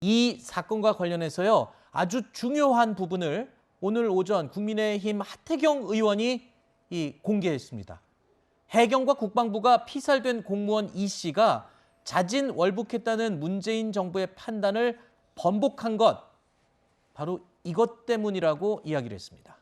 이 사건과 관련해서요, 아주 중요한 부분을 오늘 오전 국민의힘 하태경 의원이 공개했습니다. 해경과 국방부가 피살된 공무원 이 씨가 자진 월북했다는 문재인 정부의 판단을 번복한 것, 바로 이것 때문이라고 이야기를 했습니다.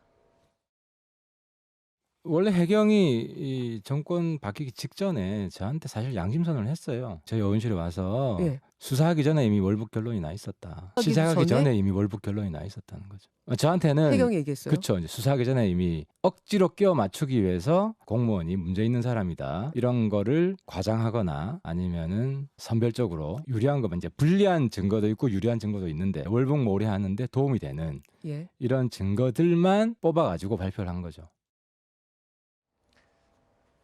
원래 해경이 이 정권 바뀌기 직전에 저한테 사실 양심선언을 했어요. 저희 의원실에 와서 예. 수사하기 전에 이미 월북 결론이 나 있었다. 하기도 시작하기 전에? 전에 이미 월북 결론이 나 있었다는 거죠. 저한테는 해경이 얘기했어요? 그렇죠. 이제 수사하기 전에 이미 억지로 끼워 맞추기 위해서 공무원이 문제 있는 사람이다. 이런 거를 과장하거나 아니면은 선별적으로 유리한 것만 이제 불리한 증거도 있고 유리한 증거도 있는데 월북몰이 하는데 도움이 되는 예. 이런 증거들만 뽑아가지고 발표를 한 거죠.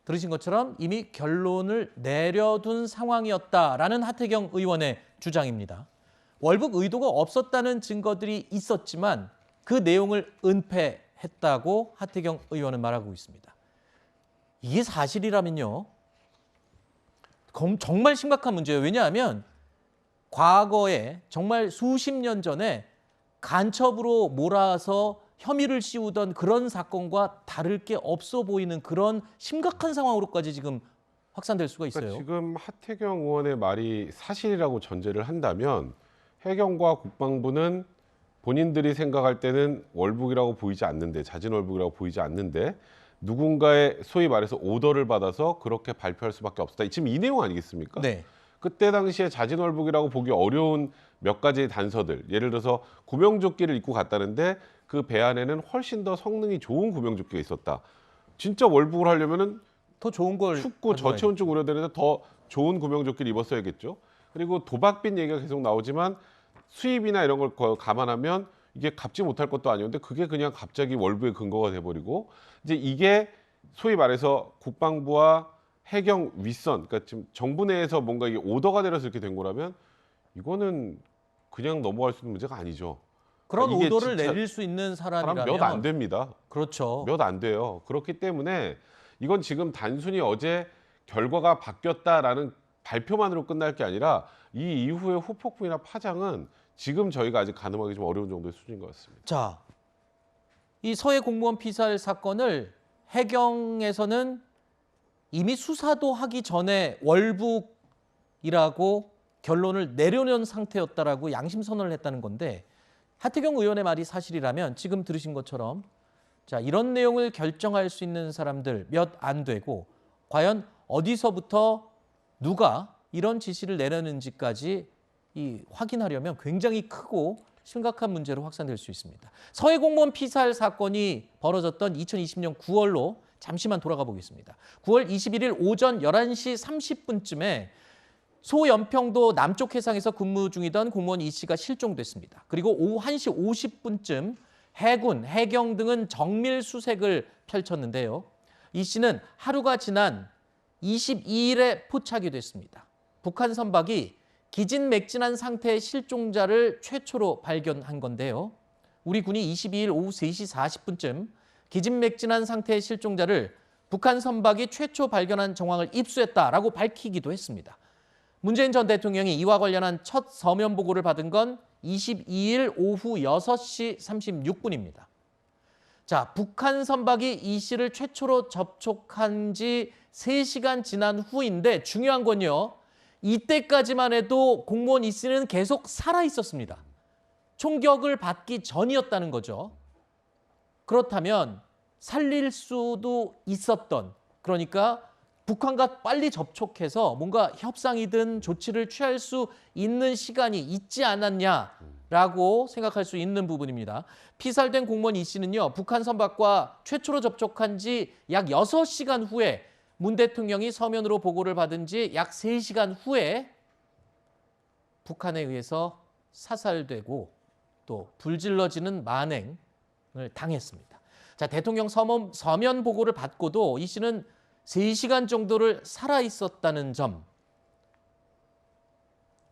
들으신 것처럼 이미 결론을 내려둔 상황이었다라는 하태경 의원의 주장입니다. 월북 의도가 없었다는 증거들이 있었지만 그 내용을 은폐했다고 하태경 의원은 말하고 있습니다. 이게 사실이라면요, 정말 심각한 문제예요. 왜냐하면 과거에 정말 수십 년 전에 간첩으로 몰아서 혐의를 씌우던 그런 사건과 다를 게 없어 보이는 그런 심각한 상황으로까지 지금 확산될 수가 있어요. 그러니까 지금 하태경 의원의 말이 사실이라고 전제를 한다면 해경과 국방부는 본인들이 생각할 때는 월북이라고 보이지 않는데, 자진 월북이라고 보이지 않는데 누군가의 소위 말해서 오더를 받아서 그렇게 발표할 수밖에 없었다. 지금 이 내용 아니겠습니까? 네. 그때 당시에 자진 월북이라고 보기 어려운 몇 가지 단서들, 예를 들어서 구명조끼를 입고 갔다는데 그 배 안에는 훨씬 더 성능이 좋은 구명조끼가 있었다. 진짜 월북을 하려면은 더 좋은 걸 춥고 가져와야죠. 저체온증 우려되는데 더 좋은 구명조끼를 입었어야겠죠. 그리고 도박빚 얘기가 계속 나오지만 수입이나 이런 걸 감안하면 이게 갚지 못할 것도 아니었는데 그게 그냥 갑자기 월북의 근거가 돼버리고, 이제 이게 소위 말해서 국방부와 해경 윗선, 그러니까 지금 정부 내에서 뭔가 이게 오더가 내려서 이렇게 된 거라면 이거는 그냥 넘어갈 수 있는 문제가 아니죠. 그런 이게 오더를 진짜 내릴 수 있는 사람 사람이라면 몇 안 됩니다. 그렇죠. 몇 안 돼요. 그렇기 때문에 이건 지금 단순히 어제 결과가 바뀌었다라는 발표만으로 끝날 게 아니라 이 이후의 후폭풍이나 파장은 지금 저희가 아직 가늠하기 좀 어려운 정도의 수준인 것 같습니다. 자, 이 서해 공무원 피살 사건을 해경에서는 이미 수사도 하기 전에 월북이라고 결론을 내려놓은 상태였다라고 양심 선언을 했다는 건데, 하태경 의원의 말이 사실이라면 지금 들으신 것처럼 자, 이런 내용을 결정할 수 있는 사람들 몇 안 되고, 과연 어디서부터 누가 이런 지시를 내렸는지까지 확인하려면 굉장히 크고 심각한 문제로 확산될 수 있습니다. 서해 공무원 피살 사건이 벌어졌던 2020년 9월로 잠시만 돌아가 보겠습니다. 9월 21일 오전 11시 30분쯤에 소연평도 남쪽 해상에서 근무 중이던 공무원 이 씨가 실종됐습니다. 그리고 오후 1시 50분쯤 해군, 해경 등은 정밀 수색을 펼쳤는데요. 이 씨는 하루가 지난 22일에 포착이 됐습니다. 북한 선박이 기진맥진한 상태의 실종자를 최초로 발견한 건데요. 우리 군이 22일 오후 3시 40분쯤 기진맥진한 상태의 실종자를 북한 선박이 최초 발견한 정황을 입수했다라고 밝히기도 했습니다. 문재인 전 대통령이 이와 관련한 첫 서면 보고를 받은 건 22일 오후 6시 36분입니다. 자, 북한 선박이 이 씨를 최초로 접촉한 지 3시간 지난 후인데 중요한 건요, 이때까지만 해도 공무원 이 씨는 계속 살아 있었습니다. 총격을 받기 전이었다는 거죠. 그렇다면 살릴 수도 있었던, 그러니까 북한과 빨리 접촉해서 뭔가 협상이든 조치를 취할 수 있는 시간이 있지 않았냐라고 생각할 수 있는 부분입니다. 피살된 공무원 이 씨는요, 북한 선박과 최초로 접촉한 지 약 6시간 후에 문 대통령이 서면으로 보고를 받은 지 약 3시간 후에 북한에 의해서 사살되고 또 불질러지는 만행을 당했습니다. 자, 대통령 서면 보고를 받고도 이 씨는 3시간 정도를 살아 있었다는 점,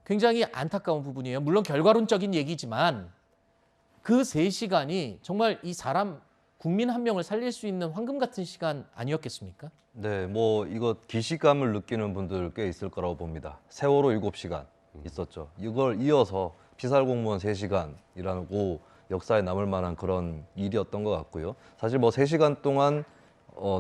굉장히 안타까운 부분이에요. 물론 결과론적인 얘기지만 그 3시간이 정말 이 사람, 국민 한 명을 살릴 수 있는 황금 같은 시간 아니었겠습니까? 네, 뭐 이거 기시감을 느끼는 분들 꽤 있을 거라고 봅니다. 세월호 7시간 있었죠. 이걸 이어서 피살 공무원 3시간이라고 역사에 남을 만한 그런 일이었던 것 같고요. 사실 뭐 3시간 동안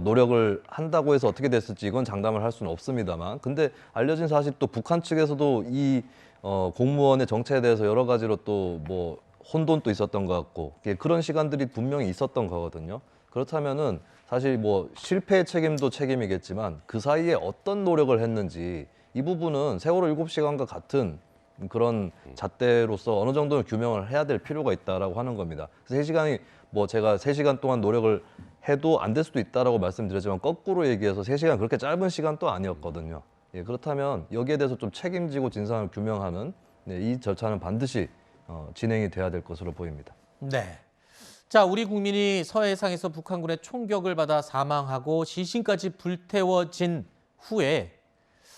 노력을 한다고 해서 어떻게 됐을지 이건 장담을 할 수는 없습니다만, 근데 알려진 사실 또 북한 측에서도 이 공무원의 정체에 대해서 여러 가지로 또 뭐 혼돈도 있었던 것 같고, 그런 시간들이 분명히 있었던 거거든요. 그렇다면은 사실 뭐 실패의 책임도 책임이겠지만 그 사이에 어떤 노력을 했는지, 이 부분은 세월호 7시간과 같은 그런 잣대로서 어느 정도는 규명을 해야 될 필요가 있다라고 하는 겁니다. 그래서 3시간이 뭐 제가 3시간 동안 노력을 해도 안 될 수도 있다라고 말씀드렸지만, 거꾸로 얘기해서 3시간 그렇게 짧은 시간도 아니었거든요. 예, 그렇다면 여기에 대해서 좀 책임지고 진상을 규명하는 이 절차는 반드시 진행이 돼야 될 것으로 보입니다. 네. 자, 우리 국민이 서해상에서 북한군의 총격을 받아 사망하고 시신까지 불태워진 후에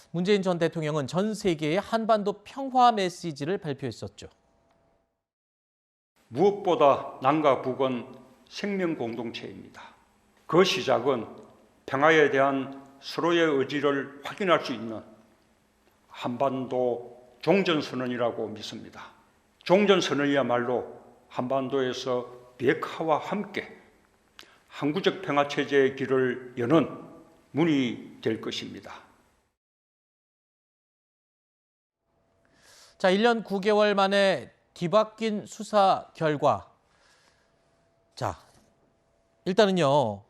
문재인 전 대통령은 전 세계에 한반도 평화 메시지를 발표했었죠. 무엇보다 남과 북은 생명 공동체입니다. 그 시작은 평화에 대한 서로의 의지를 확인할 수 있는 한반도 종전선언이라고 믿습니다. 종전선언이야말로 한반도에서 비핵화와 함께 항구적 평화체제의 길을 여는 문이 될 것입니다. 자, 1년 9개월 만에 뒤바뀐 수사 결과. 자, 일단은요.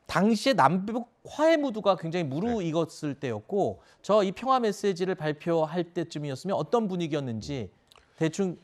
당시에 남북 화해 무드가 굉장히 무르익었을 때였고, 저 이 평화 메시지를 발표할 때쯤이었으면 어떤 분위기였는지 대충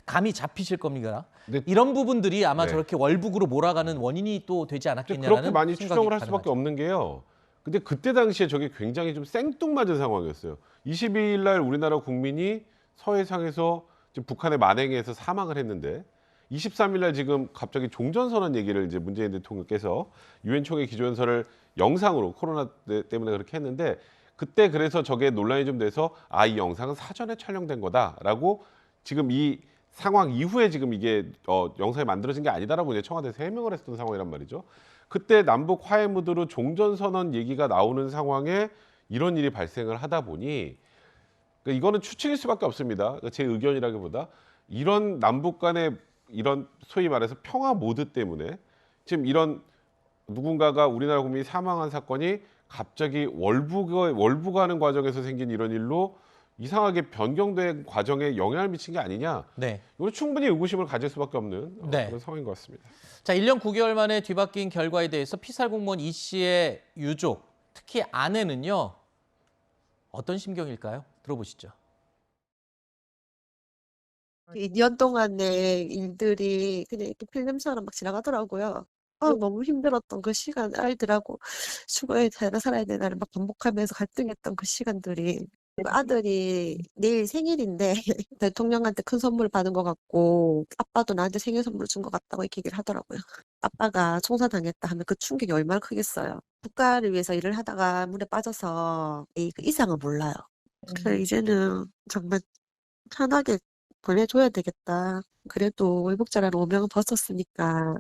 감이 잡히실 겁니다. 네. 이런 부분들이 아마 네. 저렇게 월북으로 몰아가는 원인이 또 되지 않았겠냐는 그렇게 많이 생각이 추정을 할 수밖에 가능하죠. 없는 게요. 근데 그때 당시에 저게 굉장히 좀 생뚱맞은 상황이었어요. 22일 날 우리나라 국민이 서해상에서 지금 북한의 만행에서 사망을 했는데, 23일 날 지금 갑자기 종전선언 얘기를 이제 문재인 대통령께서 유엔 총회 기조연설을 영상으로 코로나 때문에 그렇게 했는데, 그때 그래서 저게 논란이 좀 돼서 이 영상은 사전에 촬영된 거다라고 지금 이 상황 이후에 지금 이게 영상이 만들어진 게 아니다라고 이제 청와대에서 해명을 했던 상황이란 말이죠. 그때 남북 화해 무드로 종전선언 얘기가 나오는 상황에 이런 일이 발생을 하다 보니, 그러니까 이거는 추측일 수밖에 없습니다. 그러니까 제 의견이라기보다 이런 남북 간의 이런 소위 말해서 평화 모드 때문에 지금 이런 누군가가 우리나라 국민이 사망한 사건이 갑자기 월북하는 과정에서 생긴 이런 일로 이상하게 변경된 과정에 영향을 미친 게 아니냐. 네. 이건 충분히 의구심을 가질 수밖에 없는 네. 그런 상황인 것 같습니다. 자, 1년 9개월 만에 뒤바뀐 결과에 대해서 피살 공무원 이 씨의 유족, 특히 아내는요. 어떤 심경일까요? 들어보시죠. 2년 동안의 일들이 그냥 이렇게 필름처럼 막 지나가더라고요. 너무 힘들었던 그 시간, 아이들하고 수고해 잘 살아야 되나를 막 반복하면서 갈등했던 그 시간들이. 그리고 아들이 내일 생일인데 대통령한테 큰 선물 받은 것 같고, 아빠도 나한테 생일 선물 준 것 같다고 이렇게 얘기를 하더라고요. 아빠가 총살당했다 하면 그 충격이 얼마나 크겠어요. 국가를 위해서 일을 하다가 물에 빠져서 그 이상을 몰라요. 그래서 이제는 정말 편하게 보내줘야 되겠다. 그래도 월북자라는 오명은 벗었으니까